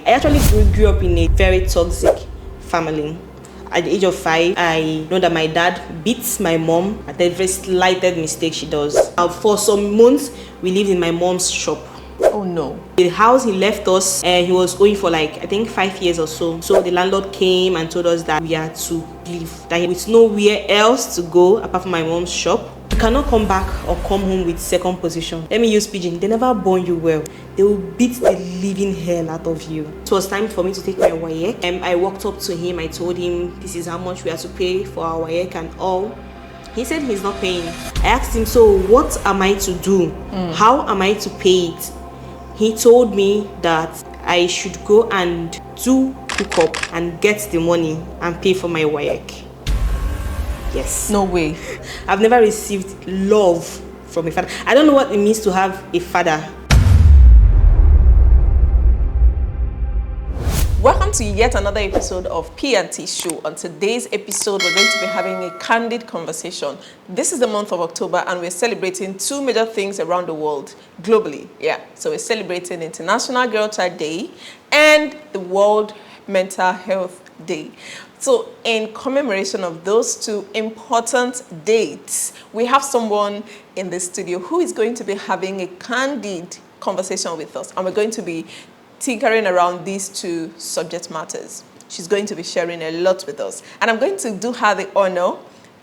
I actually grew up in a very toxic family. At the age of 5, I know that my dad beats my mom at every slightest mistake she does. For some months, we lived in my mom's shop. Oh no. The house he left us, he was owing for like, I think 5 years or so. So the landlord came and told us that we had to leave. That with nowhere else to go apart from my mom's shop. You cannot come back or come home with second position. Let me use pidgin. They never born you well. They will beat the living hell out of you. It was time for me to take my WAEC. I walked up to him. I told him this is how much we have to pay for our WAEC and all. He said he's not paying. I asked him, so what am I to do? How am I to pay it? He told me that I should go and do hookup and get the money and pay for my WAEC. Yes. No way. I've never received love from a father. I don't know what it means to have a father. Welcome to yet another episode of P&T Show. On today's episode, we're going to be having a candid conversation. This is the month of October and we're celebrating two major things around the world, globally. Yeah, so we're celebrating International Girl Child Day and the World Mental Health Day. So in commemoration of those two important dates, we have someone in the studio who is going to be having a candid conversation with us, and we're going to be tinkering around these two subject matters. She's going to be sharing a lot with us, and I'm going to do her the honor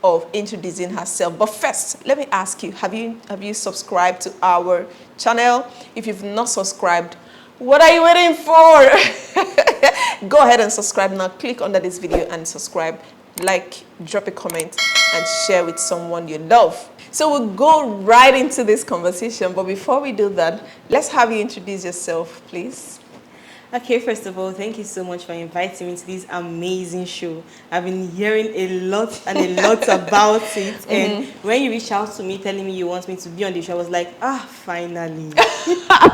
of introducing herself. But first, let me ask you, have you subscribed to our channel? If you've not subscribed, what are you waiting for? Go ahead and subscribe now. Click under this video and subscribe, like, drop a comment, and share with someone you love. So we'll go right into this conversation. But before we do that, let's have you introduce yourself, please. Okay, first of all, thank you so much for inviting me to this amazing show. I've been hearing a lot about it. And when you reached out to me telling me you want me to be on the show, I was like, finally.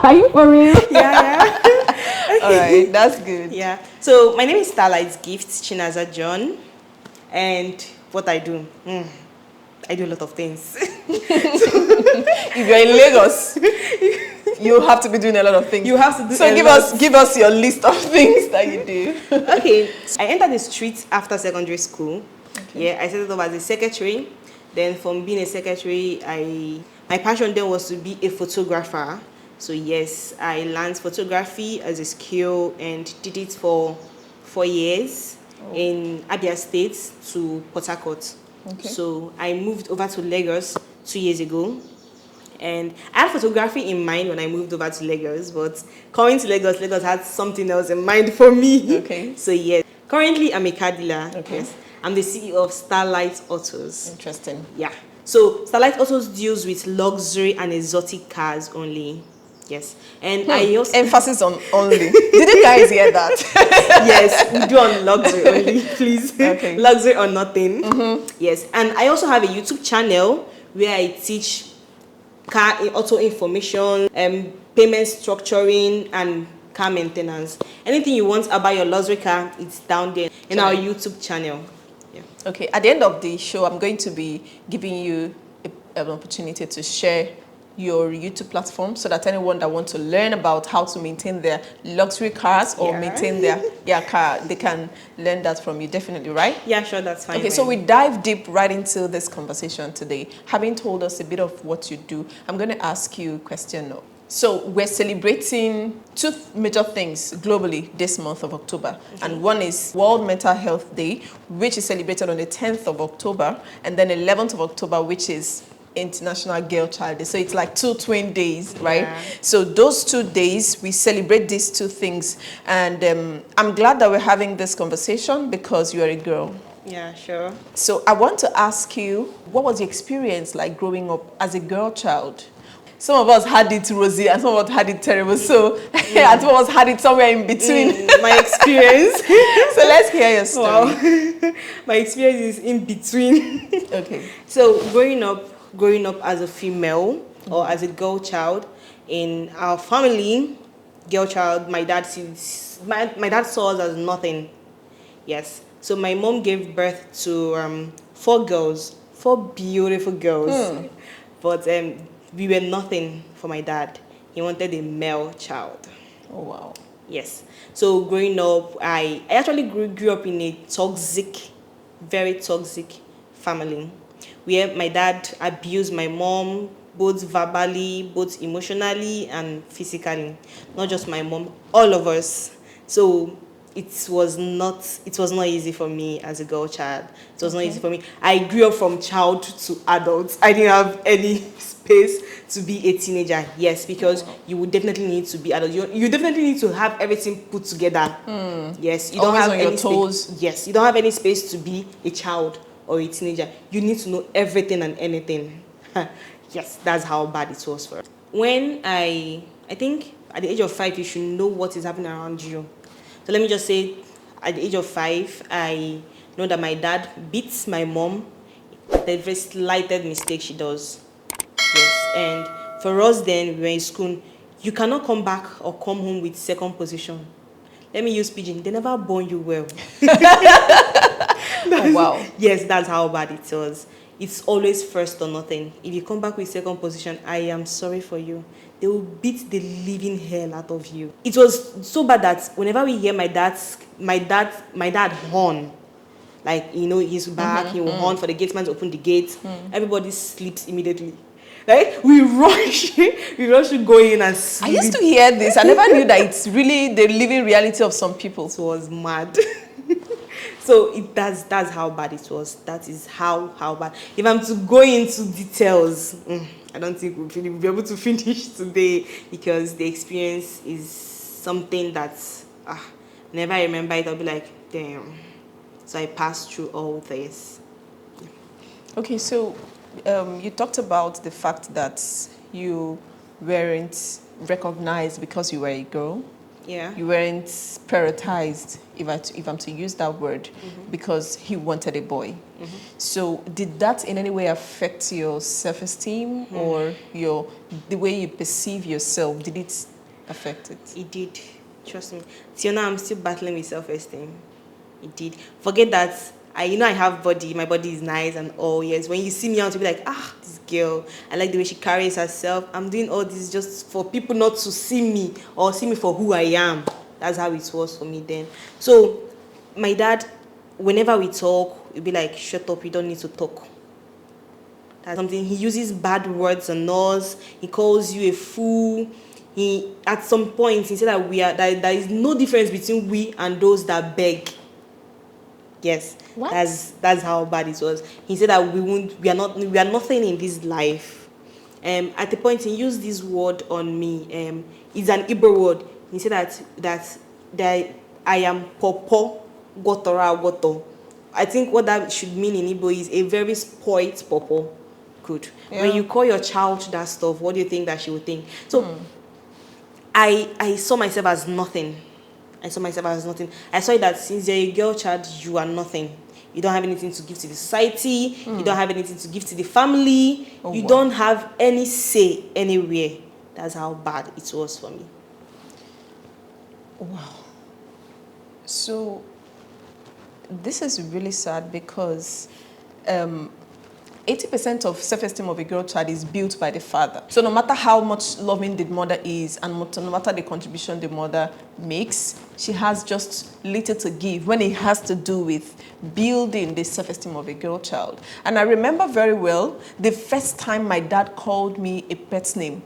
Are you for real? Yeah. All right, that's good. Yeah. So my name is Starlight's Gift Chinaza John. And what I do? I do a lot of things. If you're in Lagos, you have to be doing a lot of things. You have to do so give us your list of things that you do. Okay. I entered the street after secondary school. Okay. Yeah, I started off as a secretary. Then from being a secretary, my passion then was to be a photographer. So yes, I learned photography as a skill and did it for 4 years in Abia State to Port Harcourt. Okay. So I moved over to Lagos 2 years ago. And I had photography in mind when I moved over to Lagos, but coming to Lagos had something else in mind for me. Okay. So yes, currently I'm a car dealer. Okay. Yes. I'm the CEO of Starlight Autos. Interesting. Yeah. So Starlight Autos deals with luxury and exotic cars only. Yes. And I also emphasis on only. Did you guys hear that? Yes, we do on luxury only, please. Okay. Luxury or nothing. Yes. And I also have a YouTube channel where I teach car auto information, payment structuring, and car maintenance. Anything you want about your luxury car, it's down there in our YouTube channel. Yeah. Okay. At the end of the show, I'm going to be giving you an opportunity to share your YouTube platform so that anyone that wants to learn about how to maintain their luxury cars or maintain their car, they can learn that from you. Definitely, right? Yeah, sure, that's fine. Okay, so we dive deep right into this conversation today. Having told us a bit of what you do, I'm going to ask you a question now. So we're celebrating two major things globally this month of October. Okay. And one is World Mental Health Day, which is celebrated on the 10th of October, and then 11th of October, which is International Girl Child Day. So it's like two twin days, right? Yeah. So those 2 days, we celebrate these two things. And I'm glad that we're having this conversation because you're a girl. Yeah, sure. So I want to ask you, what was your experience like growing up as a girl child? Some of us had it rosy and some of us had it terrible. So and some of us had it somewhere in between. My experience. So let's hear your story. Wow. My experience is in between. Okay. So growing up as a female or as a girl child in our family, girl child, my dad saw us as nothing. Yes. So my mom gave birth to 4 girls, 4 beautiful girls. But we were nothing for my dad. He wanted a male child. Oh wow. Yes. So growing up, I actually grew up in a toxic, very toxic family where my dad abused my mom both verbally, both emotionally and physically. Not just my mom, all of us. So it was not easy for me as a girl child. It was not easy Okay. for me. I grew up from child to adult. I didn't have any space to be a teenager. Yes, because you would definitely need to be adult. You definitely need to have everything put together. Yes, you don't Always have on your any toes. space. Yes, you don't have any space to be a child or a teenager. You need to know everything and anything. Yes, that's how bad it was for us. When I think at the age of 5, you should know what is happening around you. So let me just say, at the age of 5, I know that my dad beats my mom. The very slighted mistake she does. Yes, and for us then, we were in school. You cannot come back or come home with second position. Let me use pigeon. They never born you well. Oh, wow. Yes, that's how bad it was. It's always first or nothing. If you come back with second position, I am sorry for you. They will beat the living hell out of you. It was so bad that whenever we hear my dad horn, like he's back, he will horn for the gateman to open the gate. Everybody sleeps immediately. Right? We rush, we rush to go in and I sleep. used to hear this. I never knew that it's really the living reality of some people. It was mad. So that's how bad it was. That is how bad. If I'm to go into details, I don't think we'll be able to finish today because the experience is something that whenever I remember it, I'll be like, damn. So I passed through all this. Okay, so you talked about the fact that you weren't recognized because you were a girl. Yeah. You weren't prioritized, if I'm to use that word, because he wanted a boy. So did that in any way affect your self-esteem or the way you perceive yourself? Did it affect it? It did. Trust me. Till now, I'm still battling with self-esteem. It did. Forget that. I have body. My body is nice and all. Yes. When you see me out, you'll be like, this girl. I like the way she carries herself. I'm doing all this just for people not to see me or see me for who I am. That's how it was for me then. So, my dad, whenever we talk, he'll be like, shut up. You don't need to talk. That's something. He uses bad words on us. He calls you a fool. At some point, he said that there is no difference between we and those that beg. Yes, What? that's how bad it was. He said that we are nothing in this life. At the point he used this word on me. It's an Igbo word. He said that I am popo gotora goto. I think what that should mean in Igbo is a very spoilt popo. Good. Yeah. When you call your child that stuff, what do you think that she would think? So I saw myself as nothing. I saw it that since you're a girl child, you are nothing. You don't have anything to give to the society. You don't have anything to give to the family. You don't have any say anywhere. That's how bad it was for me. Wow. So this is really sad because 80% of self-esteem of a girl child is built by the father. So no matter how much loving the mother is and no matter the contribution the mother makes, she has just little to give when it has to do with building the self-esteem of a girl child. And I remember very well the first time my dad called me a pet name.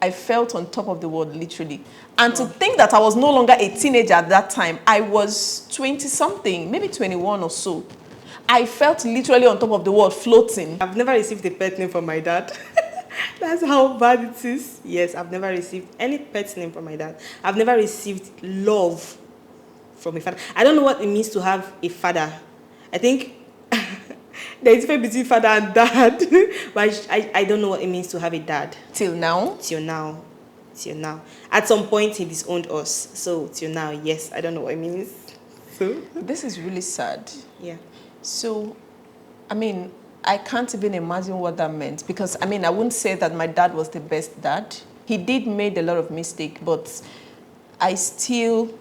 I felt on top of the world, literally. And to think that I was no longer a teenager at that time, I was 20-something, maybe 21 or so. I felt literally on top of the world, floating. I've never received a pet name from my dad. That's how bad it is. Yes, I've never received any pet name from my dad. I've never received love from a father. I don't know what it means to have a father. I think there's a difference between father and dad. But I don't know what it means to have a dad. Till now? Till now. At some point, he disowned us. So, till now, yes, I don't know what it means. So, this is really sad. Yeah. So, I can't even imagine what that meant because, I wouldn't say that my dad was the best dad. He did make a lot of mistakes, but I still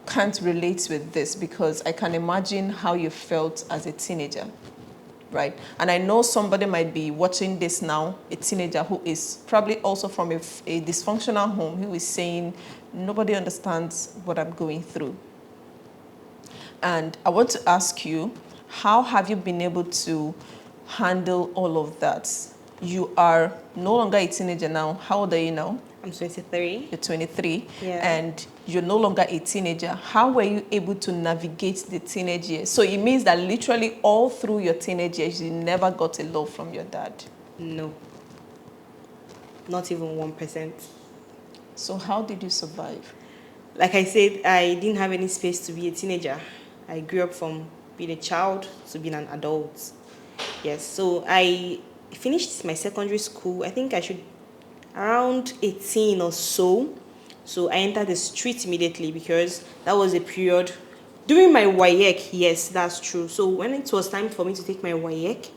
can't relate with this because I can imagine how you felt as a teenager. right? And I know somebody might be watching this now, a teenager who is probably also from a dysfunctional home, who is saying, nobody understands what I'm going through. And I want to ask you, how have you been able to handle all of that? You are no longer a teenager now. How old are you now? I'm 23. You're 23, Yeah. and you're no longer a teenager. How were you able to navigate the teenage years? So it means that literally all through your teenage years, you never got a love from your dad. No. Not even 1%. So how did you survive? Like I said, I didn't have any space to be a teenager. I grew up from being a child to being an adult. Yes, so I finished my secondary school. I think I should around 18 or so. So I entered the street immediately because that was a period during my WAEC. Yes, that's true. So when it was time for me to take my WAEC,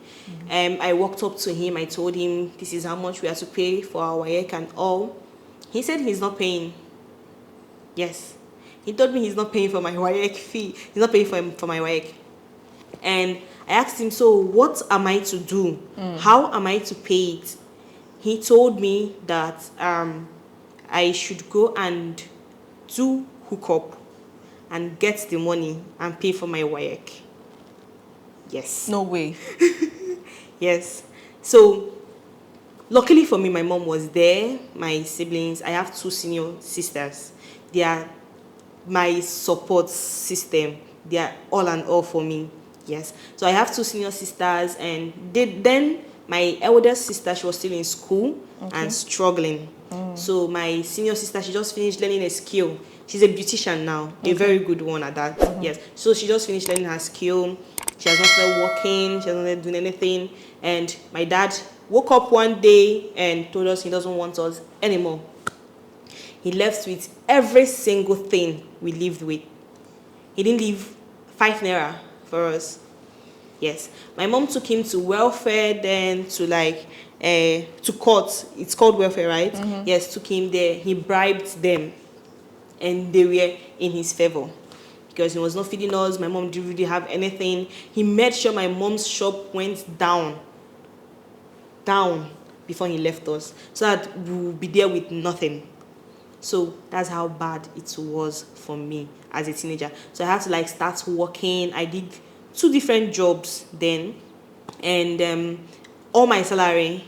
I walked up to him. I told him this is how much we have to pay for our WAEC and all. He said he's not paying. Yes, he told me he's not paying for my WAEC fee. He's not paying for my WAEC. And I asked him, so what am I to do? How am I to pay it? He told me that I should go and do hookup and get the money and pay for my WAEC. Yes. No way. Yes. So, luckily for me, my mom was there, my siblings. I have 2 senior sisters. They are my support system. They are all and all for me. Yes. So I have 2 senior sisters, and then my eldest sister, she was still in school and struggling. So my senior sister, she just finished learning a skill. She's a beautician now, a very good one at that. Yes. So she just finished learning her skill. She has not started working. She has not started doing anything. And my dad woke up one day and told us he doesn't want us anymore. He left with every single thing we lived with. He didn't leave 5 naira for us. Yes. My mom took him to welfare, then to to court. It's called welfare, right? Yes, took him there. He bribed them, and they were in his favor because he was not feeding us. My mom didn't really have anything. He made sure my mom's shop went down before he left us, so that we would be there with nothing. So that's how bad it was for me as a teenager. So I had to start working. I did 2 different jobs then, and all my salary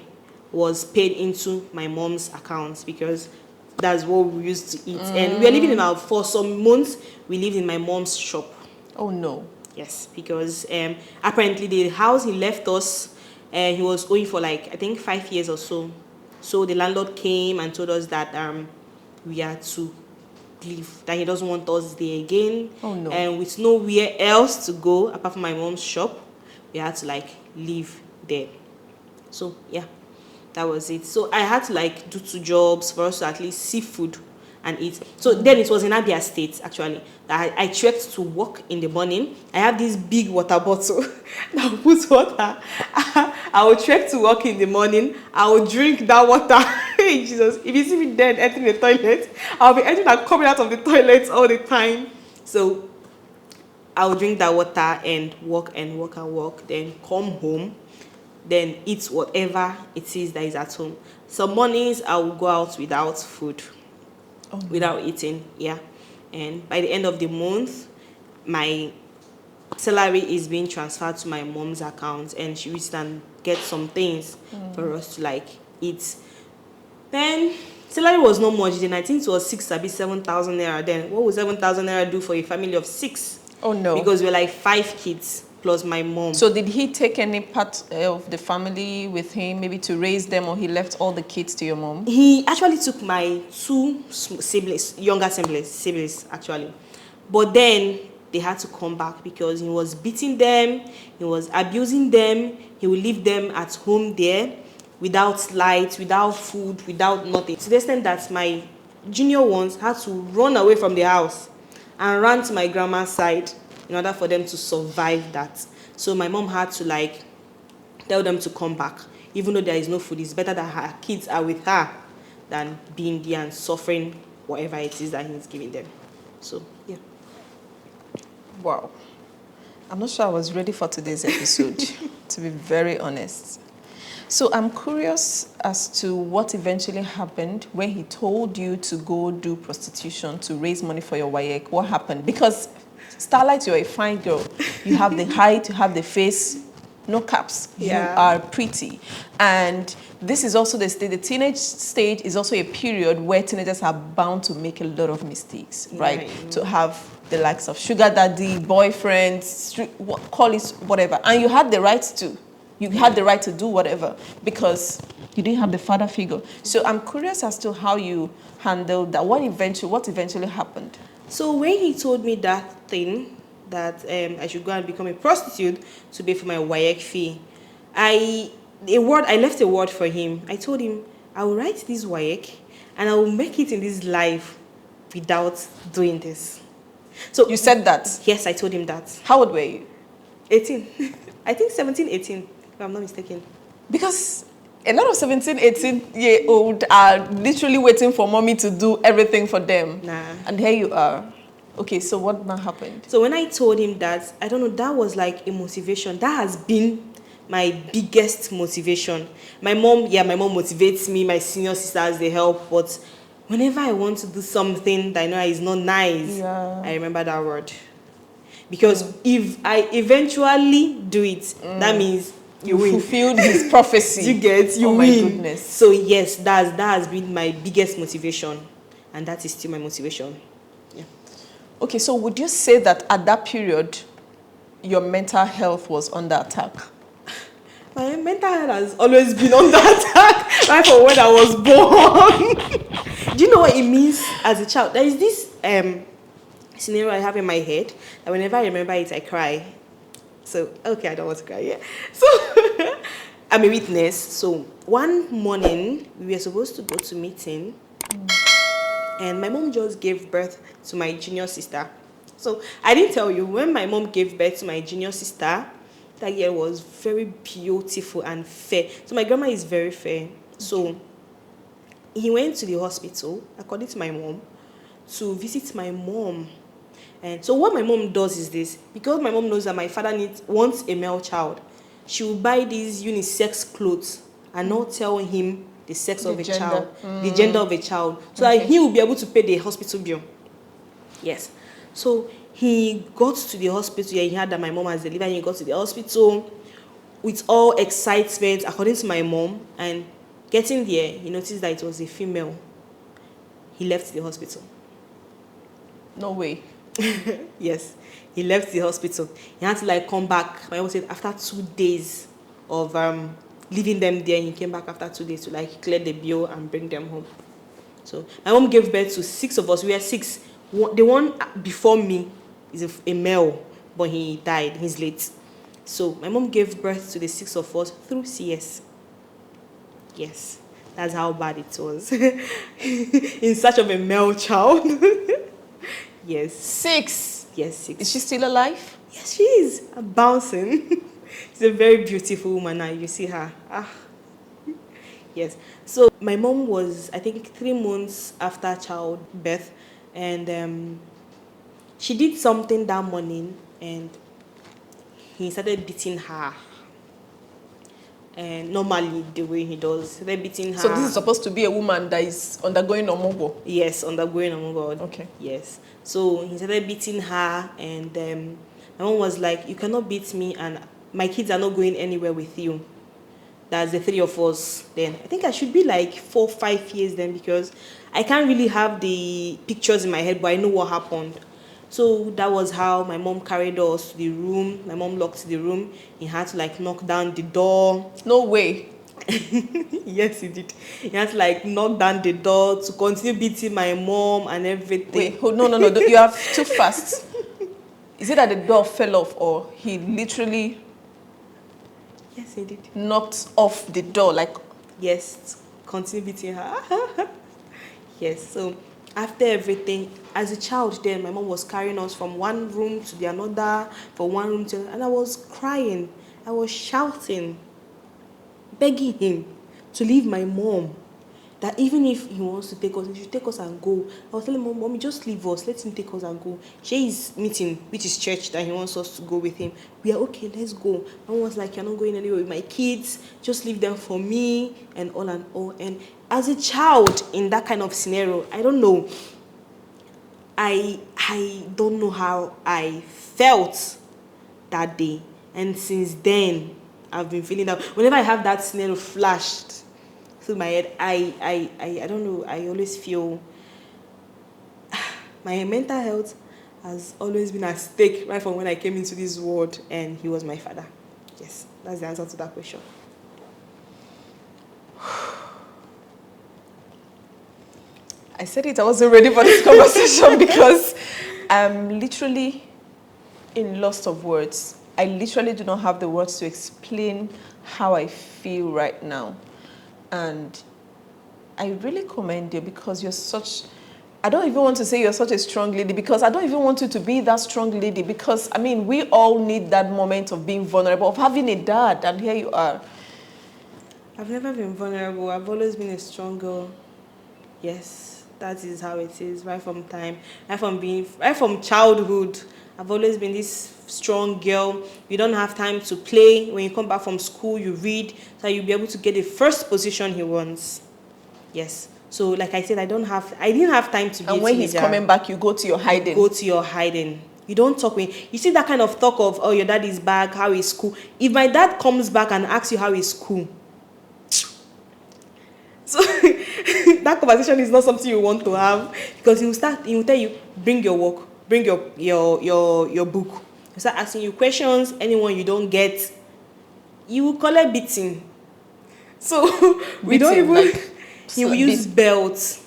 was paid into my mom's accounts because that's what we used to eat. And we were living for some months, we lived in my mom's shop. Oh no. Yes, because apparently the house he left us, he was owing for I think 5 years or so. So the landlord came and told us that we had to leave, that he doesn't want us there again. Oh no. And with nowhere else to go apart from my mom's shop, we had to leave there. So yeah, that was it. So I had to do 2 jobs for us to at least see food and eat. So then it was in Abia State actually that I trekked to work in the morning. I have this big water bottle that will put water. I will trek to work in the morning. I will drink that water. Hey Jesus, if you see me then entering the toilet, I'll be entering and coming out of the toilet all the time. So I will drink that water and work and work and work, then come home, then eat whatever it is that is at home. Some mornings I will go out without food, without eating, yeah. And by the end of the month, my salary is being transferred to my mom's account, and she used to get some things for us to eat. Then salary was not much then. I think it was 7,000 naira then. What would 7,000 naira do for a family of 6? Oh no. Because we're 5 kids plus my mom. So did he take any part of the family with him, maybe to raise them, or he left all the kids to your mom? He actually took my 2 siblings, younger siblings actually. But then they had to come back because he was beating them, he was abusing them, he would leave them at home there without light, without food, without nothing. To the extent that my junior ones had to run away from the house and run to my grandma's side in order for them to survive that. So my mom had to tell them to come back. Even though there is no food, it's better that her kids are with her than being there and suffering whatever it is that he's giving them. So, yeah. Wow. I'm not sure I was ready for today's episode, to be very honest. So I'm curious as to what eventually happened when he told you to go do prostitution to raise money for your WAEC. What happened? Because Starlight, you're a fine girl. You have the height, you have the face, no caps. Yeah. You are pretty. And this is also the stage, the teenage stage is also a period where teenagers are bound to make a lot of mistakes, right? To have the likes of sugar daddy, boyfriends, call it whatever. And you had the right to. You had the right to do whatever because you didn't have the father figure. So I'm curious as to how you handled that. What eventually happened? So when he told me that thing, that I should go and become a prostitute to pay for my WAEC fee, I left a word for him. I told him, I will write this WAEC and I will make it in this life without doing this. So you said that? Yes, I told him that. How old were you? 18. I think 17, 18. If I'm not mistaken. Because a lot of 17, 18-year-old are literally waiting for mommy to do everything for them. Nah. And here you are. Okay, so what now happened? So when I told him that, I don't know, that was like a motivation. That has been my biggest motivation. My mom motivates me. My senior sisters, they help. But whenever I want to do something that I know is not nice, I remember that word. Because if I eventually do it, that means you win. Fulfilled his prophecy. You win. My goodness. So yes, that has been my biggest motivation, and that is still my motivation. Yeah. Okay, so would you say that at that period, your mental health was under attack? My mental health has always been under attack, right from when I was born. Do you know what it means as a child? There is this scenario I have in my head that whenever I remember it, I cry. So, okay, I don't want to cry, yeah. So, I'm a witness. So, one morning, we were supposed to go to meeting, and my mom just gave birth to my junior sister. So, I didn't tell you, when my mom gave birth to my junior sister, that girl was very beautiful and fair. So, my grandma is very fair. So, he went to the hospital, according to my mom, to visit my mom. And so what my mom does is this, because my mom knows that my father wants a male child, she will buy these unisex clothes and not tell him the sex of a child, the gender of a child, so that he will be able to pay the hospital bill. Yes. So he got to the hospital, he heard that my mom has delivered, he got to the hospital with all excitement, according to my mom, and getting there, he noticed that it was a female. He left the hospital. No way. Yes, he left the hospital. He had to come back. My mom said after 2 days of leaving them there, he came back after 2 days to clear the bill and bring them home. So my mom gave birth to 6 of us. We were 6. The one before me is a male, but he died. He's late. So my mom gave birth to the 6 of us through CS. Yes, that's how bad it was. In search of a male child. Yes. 6. Yes, 6. Is she still alive? Yes, she is. Bouncing. She's a very beautiful woman now. You see her. Yes. So my mom was, I think, 3 months after childbirth, and she did something that morning, and he started beating her. And normally, the way he does, they're beating her. So this is supposed to be a woman that is undergoing omogo? Yes, undergoing omogo. Okay. Yes. So he started beating her, and my mom was like, you cannot beat me, and my kids are not going anywhere with you. That's the 3 of us then. I think I should be 4, 5 years then, because I can't really have the pictures in my head, but I know what happened. So that was how my mom carried us to the room. My mom locked the room. He had to knock down the door. No way. Yes, he did. He had to knock down the door to continue beating my mom and everything. Wait, no. You are too fast. Is it that the door fell off, or he literally... Yes, he did. Knocked off the door, Yes, continue beating her. Yes, so after everything, as a child then, my mom was carrying us from one room to the another, from one room to another, and I was crying. I was shouting, begging him to leave my mom. that even if he wants to take us, he should take us and go. I was telling Mom, Mommy, just leave us. Let him take us and go. She is meeting, which is church, that he wants us to go with him. We are okay, let's go. Mom was like, you're not going anywhere with my kids. Just leave them for me and all and all. And as a child in that kind of scenario, I don't know. I don't know how I felt that day. And since then, I've been feeling that. Whenever I have that scenario flashed through my head, I don't know, I always feel my mental health has always been at stake right from when I came into this world, and he was my father. Yes, that's the answer to that question. I said it, I wasn't ready for this conversation because I'm literally in loss of words. I literally do not have the words to explain how I feel right now. And I really commend you because you're such, I don't even want to say you're such a strong lady, because I don't even want you to be that strong lady, because, I mean, we all need that moment of being vulnerable, of having a dad, and here you are. I've never been vulnerable. I've always been a strong girl. Yes, that is how it is, right from childhood. I've always been this strong girl. You don't have time to play. When you come back from school, you read, so you'll be able to get the first position he wants. Yes. So, like I said, I didn't have time to be a teenager. And when he's coming back, you go to your hiding. You go to your hiding. You don't talk when you see that kind of talk of, oh, your dad is back, how is school? If my dad comes back and asks you how is school, so that conversation is not something you want to have, because he will tell you, bring your work, bring your book. He'll start asking you questions. Anyone you don't get, you will collect beating. So we don't even. Like, he will use belts.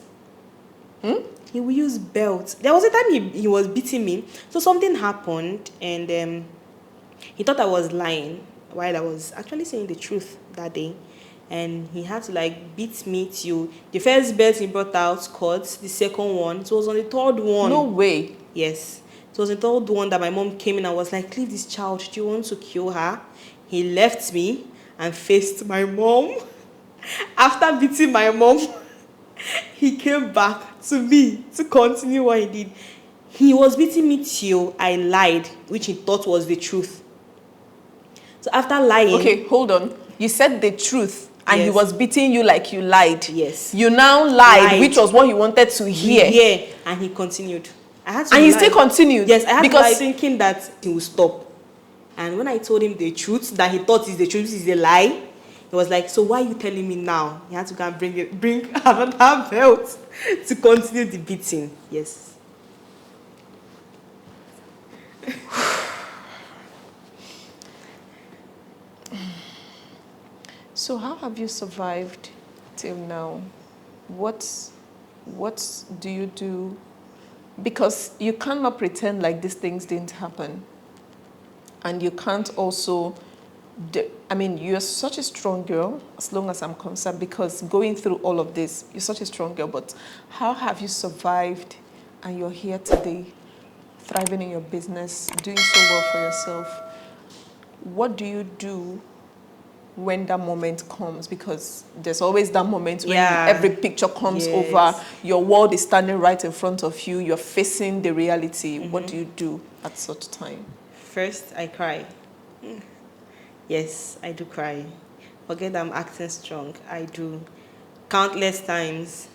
He will use belts. There was a time he was beating me. So something happened, and he thought I was lying while I was actually saying the truth that day. And he had to like beat me till the first belt he brought out cut, the second one. It was on the third one. No way. Yes. It was the third one that my mom came in and was like, leave this child. Do you want to kill her? He left me and faced my mom. After beating my mom, he came back to me to continue what he did. He was beating me till I lied, which he thought was the truth. So after lying... Okay, hold on. You said the truth. And yes. He was beating you like you lied. Yes. You now lied, which was what he wanted to hear. Yeah, and he continued. I had to and he still continued? Yes, I had to lie, thinking that he would stop. And when I told him the truth, that he thought is the truth, is a lie, he was like, so why are you telling me now? He had to go and bring another belt to continue the beating. Yes. So how have you survived till now? What do you do? Because you cannot pretend like these things didn't happen. And you can't also... I mean, you're such a strong girl, as long as I'm concerned, because going through all of this, you're such a strong girl. But how have you survived and you're here today, thriving in your business, doing so well for yourself? What do you do when that moment comes? Because there's always that moment when every picture comes over, your world is standing right in front of you, you're facing the reality. What do you do at such time? First, I cry. Yes, I do cry. Forget I'm acting strong. I do. Countless times.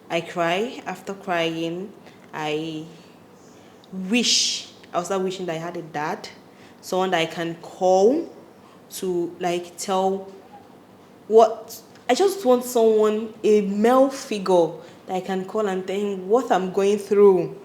I cry. After crying, I start wishing that I had a dad, someone that I can call to like tell what I just want, someone, a male figure that I can call and tell him what I'm going through,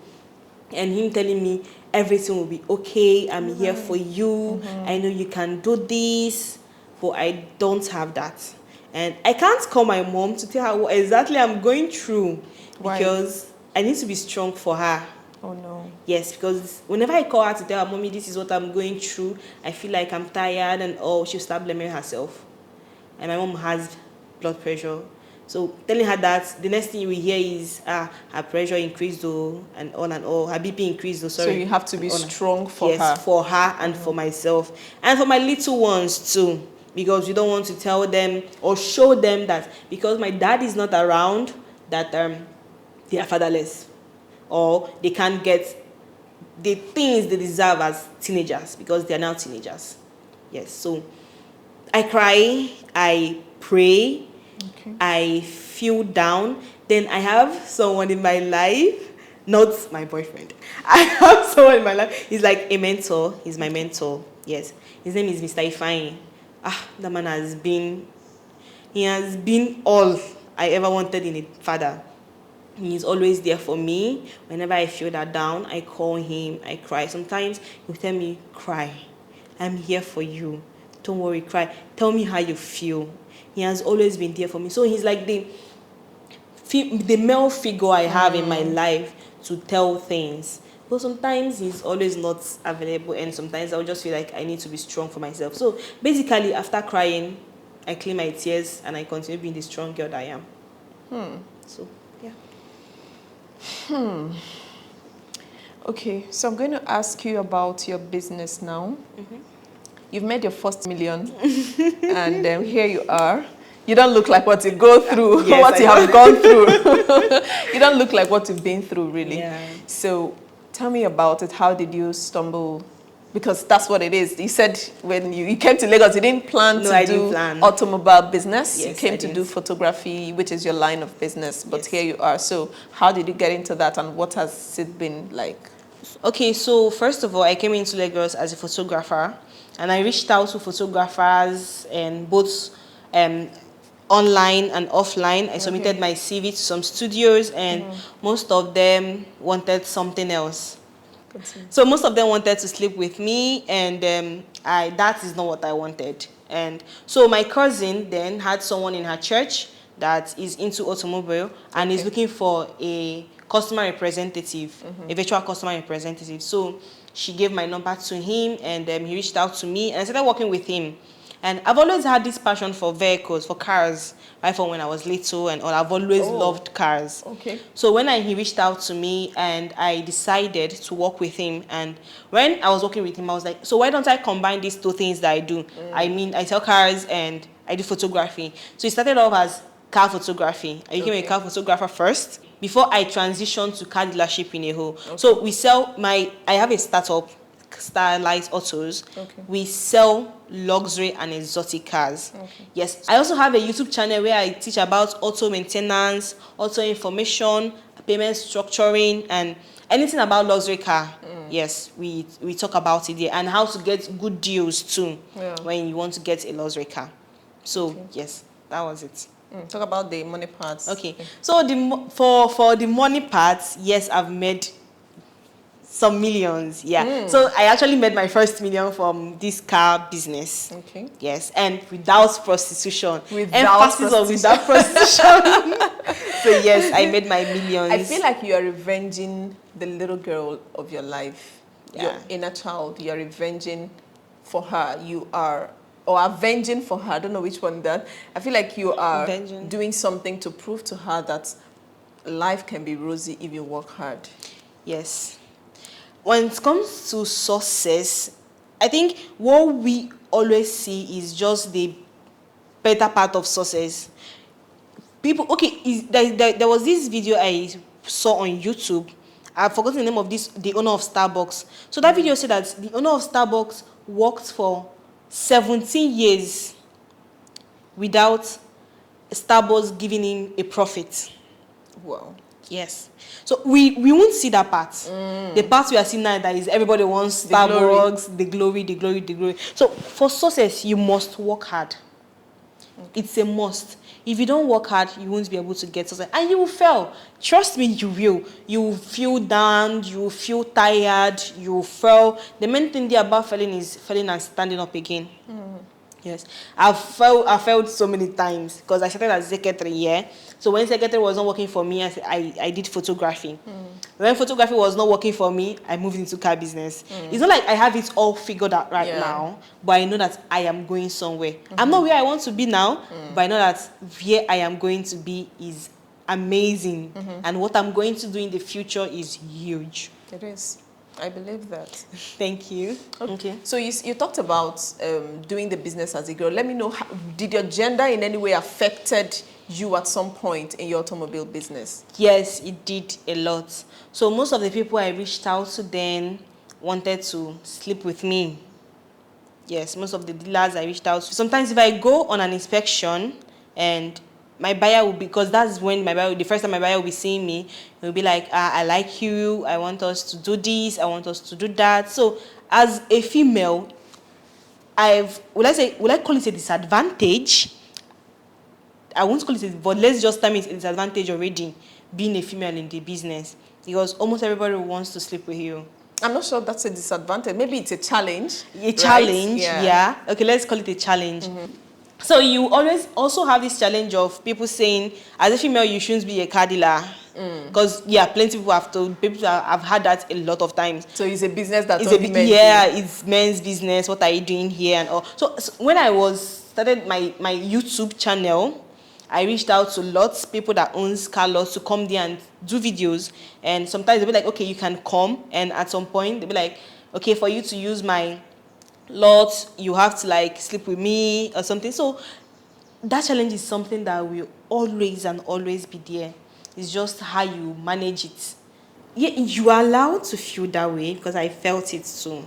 and him telling me everything will be okay. I'm here for you. I know you can do this. But I don't have that, and I can't call my mom to tell her what exactly I'm going through. Why? Because I need to be strong for her. Oh no. Yes, because whenever I call her to tell her, Mommy, this is what I'm going through, I feel like I'm tired, and she'll start blaming herself. And my mom has blood pressure. So telling her that, the next thing you will hear is her pressure increased and all. Her BP increased sorry. So you have to be strong for her. Yes, for her and for myself. And for my little ones too. because you don't want to tell them or show them that because my dad is not around, that they are fatherless, or they can't get the things they deserve as teenagers because they are now teenagers. Yes, so I cry, I pray, I feel down. Then I have someone in my life, not my boyfriend. I have someone in my life. He's like a mentor. He's my mentor. Yes, his name is Mr. Ifeanyi. That man he has been all I ever wanted in a father. He's always there for me. Whenever I feel that down, I call him, I cry. Sometimes he'll tell me, cry. I'm here for you. Don't worry, cry. Tell me how you feel. He has always been there for me. So he's like the male figure I have in my life to tell things. But sometimes he's always not available, and sometimes I'll just feel like I need to be strong for myself. So basically, after crying, I clean my tears and I continue being the strong girl that I am. So, yeah. Okay, so I'm going to ask you about your business now. You've made your first million, and here you are. You don't look like what you go through, Yes, what you have gone through. You don't look like what you've been through, really. Yeah. So tell me about it. How did you stumble? Because that's what it is. You said when you came to Lagos, you didn't plan No, I to didn't do plan. automobile business. Yes, You came I to didn't. do photography, which is your line of business. But Yes. here you are. So how did you get into that, and what has it been like? Okay, so first of all, I came into Lagos as a photographer, and I reached out to photographers and both online and offline. I submitted my CV to some studios, and most of them wanted something else. So most of them wanted to sleep with me, and that is not what I wanted. And so my cousin then had someone in her church that is into automobile and is looking for a customer representative, a virtual customer representative. So she gave my number to him, and he reached out to me, and I started working with him. And I've always had this passion for vehicles, for cars, right from when I was little and all. I've always loved cars. Okay. So when he reached out to me, and I decided to work with him, and when I was working with him, I was like, so why don't I combine these two things that I do? I mean, I sell cars and I do photography. So it started off as car photography. I became a car photographer first before I transitioned to car dealership in a whole. So we sell I have a startup, Stylized Autos. We sell luxury and exotic cars. Yes, I also have a YouTube channel where I teach about auto maintenance, auto information, payment structuring, and anything about luxury car. Yes, we talk about it there, and how to get good deals too when you want to get a luxury car. So yes, that was it. Talk about the money parts. Okay, so for the money parts, yes, I've made some millions. So I actually made my first million from this car business. Yes, and without prostitution. Emphasis on without prostitution. So yes, I made my millions. I feel like you are revenging the little girl of your life, your inner child. You are revenging for her. You are, or avenging for her. I don't know which one that. I feel like you are doing something to prove to her that life can be rosy if you work hard. Yes. When it comes to success, I think what we always see is just the better part of success. People, there was this video I saw on YouTube. I've forgotten the name of the owner of Starbucks. So that video said that the owner of Starbucks worked for 17 years without Starbucks giving him a profit. Wow. Yes. So we won't see that part. The part we are seeing now, that is everybody wants Starbucks, the glory. So for success, you must work hard. It's a must. If you don't work hard, you won't be able to get success. And you will fail. Trust me, you will. You will feel down, you will feel tired, you will fail. The main thing there about failing is failing and standing up again. Yes. I've failed so many times because I started as secretary, So when secretary was not working for me, I did photography. When photography was not working for me, I moved into car business. It's not like I have it all figured out right now, but I know that I am going somewhere. I'm not where I want to be now, but I know that where I am going to be is amazing. And what I'm going to do in the future is huge. It is. I believe that. Thank you. Okay. So you talked about doing the business as a girl. Let me know, did your gender in any way affected you at some point in your automobile business? Yes, it did a lot. So most of the people I reached out to then wanted to sleep with me. Yes, most of the dealers I reached out to. Sometimes if I go on an inspection and my buyer will be, because that's when the first time my buyer will be seeing me, he will be like, I like you, I want us to do this, I want us to do that. So as a female, will I call it a disadvantage? I won't call it but let's just term it a disadvantage already, being a female in the business, because almost everybody wants to sleep with you. I'm not sure that's a disadvantage. Maybe it's a challenge. A challenge, right? Yeah. Okay, let's call it a challenge. So you always also have this challenge of people saying, as a female, you shouldn't be a car dealer. Because, plenty of people have had that a lot of times. So it's a business that it's only men do. it's men's business. What are you doing here and all? So when I started my YouTube channel, I reached out to lots of people that owns car lots to come there and do videos. And sometimes they'll be like, okay, you can come. And at some point, they'll be like, okay, for you to use my lot, you have to like sleep with me or something. So that challenge is something that will always be there. It's just how you manage it. Yeah, you are allowed to feel that way, because I felt it too.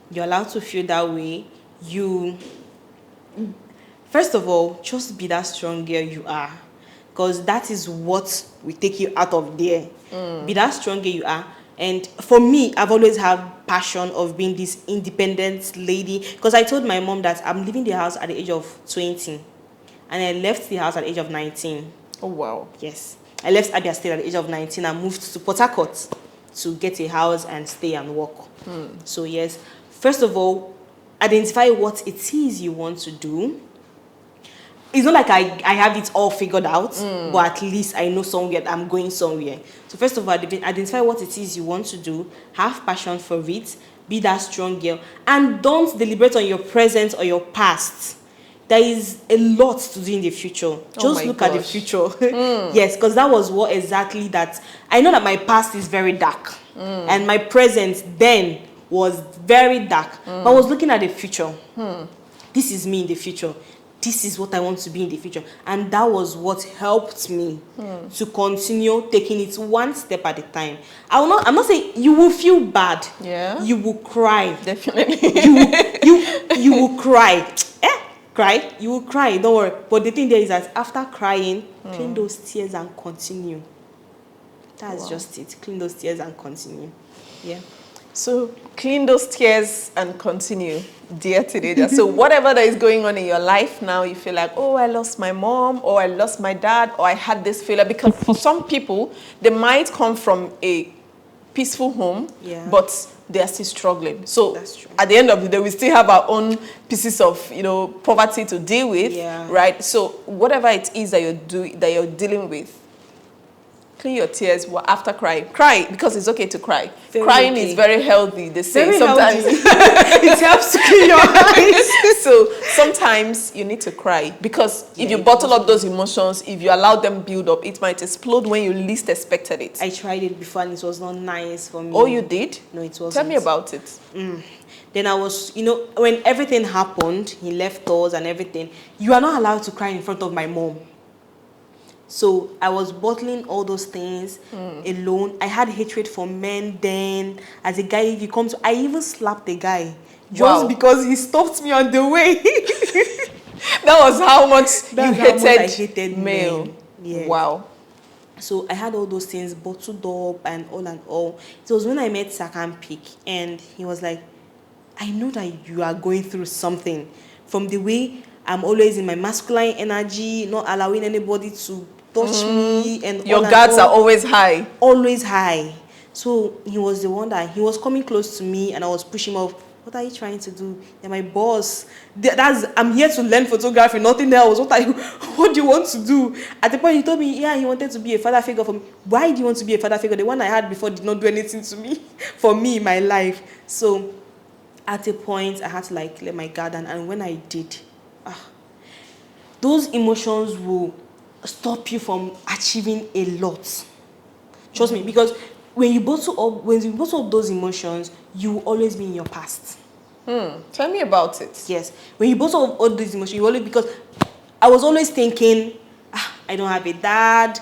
You're allowed to feel that way. First of all, just be that strong girl you are, because that is what will take you out of there. Be that strong girl you are. And for me, I've always had passion of being this independent lady, because I told my mom that I'm leaving the house at the age of 20, and I left the house at the age of 19. Oh, wow. Yes. I left Abia State at the age of 19 and moved to Port Harcourt to get a house and stay and work. So yes, first of all, identify what it is you want to do. It's not like I have it all figured out, but at least I know somewhere, I'm going somewhere. So first of all, identify what it is you want to do, have passion for it, be that strong girl, and don't deliberate on your present or your past. There is a lot to do in the future. Just look at the future. Yes, because that was what exactly that. I know that my past is very dark, and my present then was very dark. But I was looking at the future. This is me in the future. This is what I want to be in the future. And that was what helped me to continue taking it one step at a time. I'm not saying you will feel bad. Yeah. You will cry. Definitely. You will cry. Cry. You will cry. Don't worry. But the thing there is that after crying, clean those tears and continue. That's just it. Clean those tears and continue. Yeah. So clean those tears and continue, dear teenager. So whatever that is going on in your life now, you feel like, oh, I lost my mom, or I lost my dad, or I had this failure. Because for some people, they might come from a peaceful home, but they are still struggling. So at the end of the day, we still have our own pieces of, poverty to deal with, right? So whatever it is that you're dealing with, clean your tears after crying. Cry, because it's okay to cry. Crying is very healthy. They say sometimes it helps to clean your eyes. So sometimes you need to cry, because if you bottle up those emotions, if you allow them build up, it might explode when you least expected it. I tried it before and it was not nice for me. Oh, you did? No, it wasn't. Tell me about it. Then I was, when everything happened, he left us and everything, you are not allowed to cry in front of my mom. So I was bottling all those things alone. I had hatred for men then. As a guy, if you come to, I even slapped the guy just because he stopped me on the way. That was how much I hated male. Yeah. Wow. So I had all those things bottled up and all. It was when I met Sakan Peak, and he was like, I know that you are going through something. From the way I'm always in my masculine energy, not allowing anybody to touch me, and your guards are always high. Always high. So he was the one that he was coming close to me, and I was pushing him off. What are you trying to do? You're my boss. I'm here to learn photography, nothing else. What do you want to do? At the point he told me, he wanted to be a father figure for me. Why do you want to be a father figure? The one I had before did not do anything to me, for me in my life. So at a point I had to let my guard down, and when I did, those emotions will stop you from achieving a lot. Trust me, because when you bottle up those emotions, you will always be in your past. Tell me about it. Yes. When you bottle up all these emotions, you always, because I was always thinking, I don't have a dad.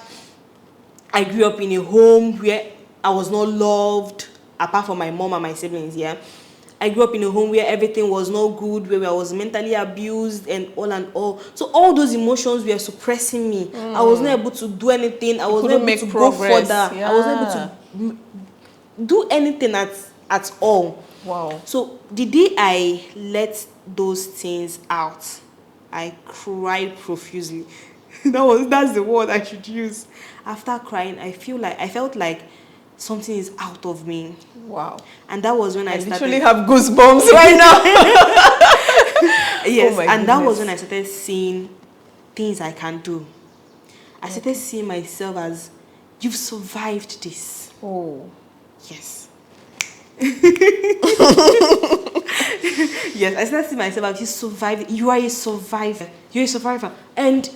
I grew up in a home where I was not loved, apart from my mom and my siblings, yeah. I grew up in a home where everything was not good, where I was mentally abused and all. So all those emotions were suppressing me. I was not able to do anything. I was not able to go further. Yeah. I was not able to do anything at all. Wow. So the day I let those things out, I cried profusely. That's the word I should use. After crying, I felt like something is out of me. Wow. And that was when I literally have goosebumps right now. Yes, and that was when I started seeing things I can do. I started seeing myself as, you've survived this. Oh. Yes. Yes, I started seeing myself as, you survived. You are a survivor. You're a survivor. And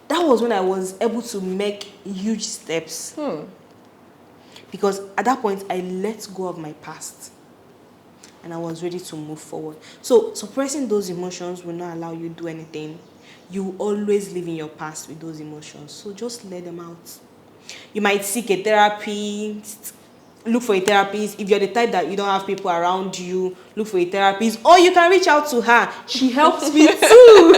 that was when I was able to make huge steps. Because at that point, I let go of my past. And I was ready to move forward. So, suppressing those emotions will not allow you to do anything. You will always live in your past with those emotions. So, just let them out. You might seek a therapist. Look for a therapist. If you're the type that you don't have people around you, look for a therapist. Or you can reach out to her. She helped me too.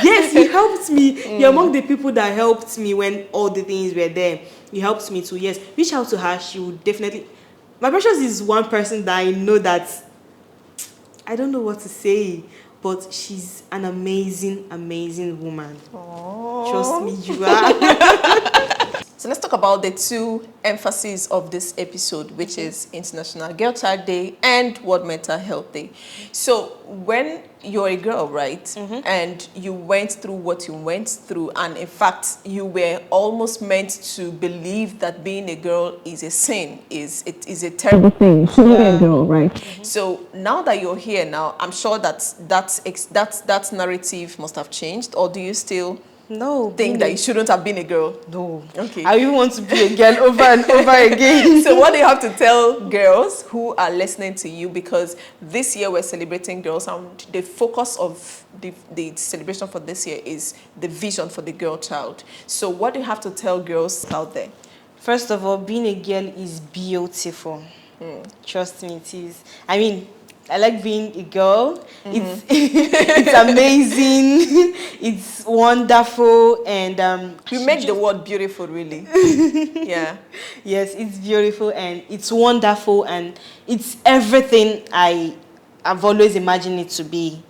Yes, he helped me. You're among the people that helped me when all the things were there. He helped me too. Yes, reach out to her. She would definitely. My precious is one person that I know that I don't know what to say, but she's an amazing, amazing woman. Aww. Trust me, you are. So let's talk about the two emphases of this episode, which is International Girl Child Day and World Mental Health Day. So when you're a girl, right, and you went through what you went through, and in fact, you were almost meant to believe that being a girl is a sin, is a terrible thing. Shouldn't be a girl, right? So now that you're here now, I'm sure that narrative must have changed, or do you still think that you shouldn't have been a girl? No. Okay. I even want to be a girl over and over again. So what do you have to tell girls who are listening to you? Because this year we're celebrating girls, and the focus of the celebration for this year is the vision for the girl child. So what do you have to tell girls out there? First of all, being a girl is beautiful. Trust me, it is. I mean, I like being a girl. It's amazing. It's wonderful, and You make the word beautiful, really. Yeah. Yes, it's beautiful and it's wonderful and it's everything I've always imagined it to be.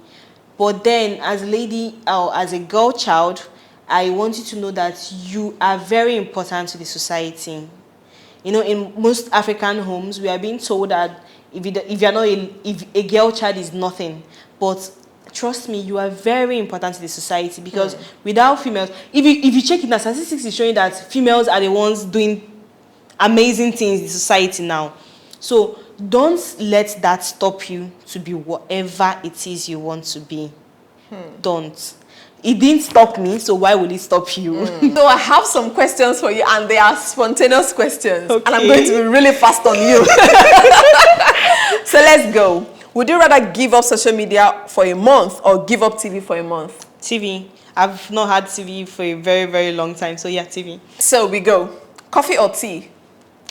But then, as a lady or as a girl child, I want you to know that you are very important to the society. You know, in most African homes, we are being told that if a girl child is nothing, but trust me, you are very important to the society, because without females, if you check it now, statistics is showing that females are the ones doing amazing things in society now. So don't let that stop you to be whatever it is you want to be. Don't. It didn't stop me, so why would it stop you? So I have some questions for you, and they are spontaneous questions. Okay. And I'm going to be really fast on you. So let's go. Would you rather give up social media for a month or give up TV for a month? TV. I've not had TV for a very, very long time, so yeah, TV. So we go. Coffee or tea?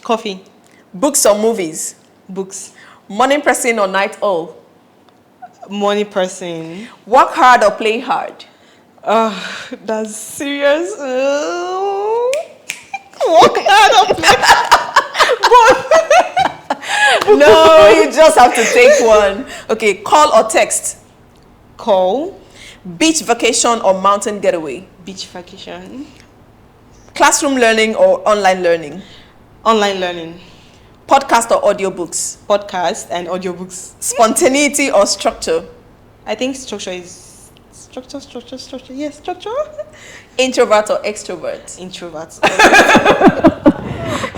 Coffee. Books or movies? Books. Morning person or night owl? Morning person. Work hard or play hard? That's serious. Work hard or play hard. No, you just have to take one. Okay, call or text? Call. Beach vacation or mountain getaway? Beach vacation. Classroom learning or online learning? Online learning. Podcast or audiobooks? Podcast and audiobooks. Spontaneity or structure? I think structure is... Structure. Yes, structure. Introvert or extrovert? Introvert.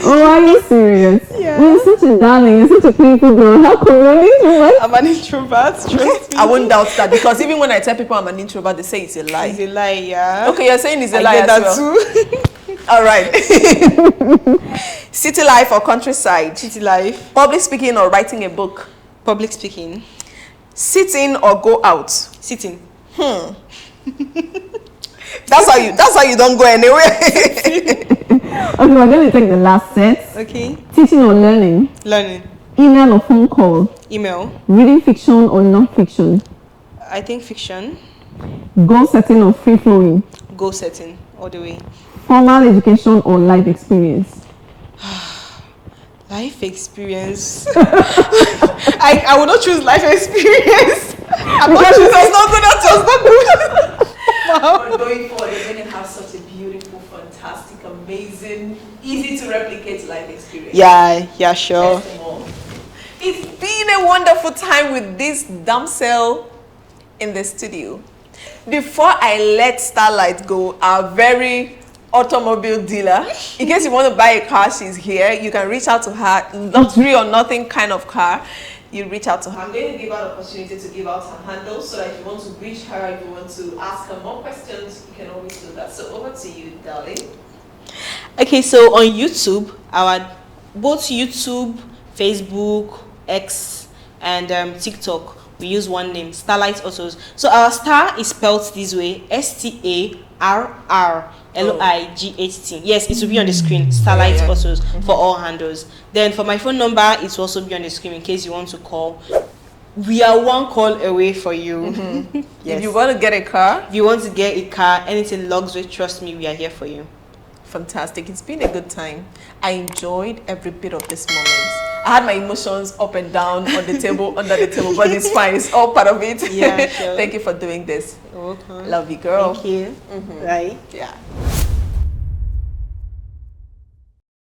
Oh, are you serious? Yeah. You're such a darling. You're such a beautiful girl. How come you're an introvert? I'm an introvert, trust me. I won't doubt that, because even when I tell people I'm an introvert, they say it's a lie. It's a lie, yeah. Okay, you're saying it's a I lie get as that well. too. All right. City life or countryside? City life. Public speaking or writing a book? Public speaking. Sit in or go out? Sitting. That's how you don't go anywhere. Okay, we're going to take the last set. Okay. Teaching or learning? Learning. Email or phone call? Email. Reading fiction or non-fiction? I think fiction. Goal setting or free flowing? Goal setting all the way. Formal education or life experience? Life experience. I would not choose life experience. I'm not choosing. It's not good. That's just not good. But going forward, you're going to have such a beautiful, fantastic, amazing, easy to replicate life experience. Yeah, sure. It's been a wonderful time with this damsel in the studio. Before I let Starlight go, our very automobile dealer, in case you want to buy a car, she's here. You can reach out to her. Luxury or nothing kind of car. You reach out to her. I'm going to give her the opportunity to give out her handles so that if you want to reach her, if you want to ask her more questions, you can always do that. So over to you, darling. Okay, so on YouTube, both YouTube, Facebook, X, and TikTok, we use one name, Starlight Autos. So our star is spelled this way: STARRLIGHT. Yes, it will be on the screen. Starlight Autos for all handles. Then for my phone number, it will also be on the screen in case you want to call. We are one call away for you. Yes. If you want to get a car, if you want to get a car, anything luxury, trust me, we are here for you. fantastic. It's been a good time. I enjoyed every bit of this moment. I had my emotions up and down on the table, under the table, but it's fine. It's all part of it. Yeah, sure. Thank you for doing this. Okay. Love you, girl. Thank you. Right. Yeah.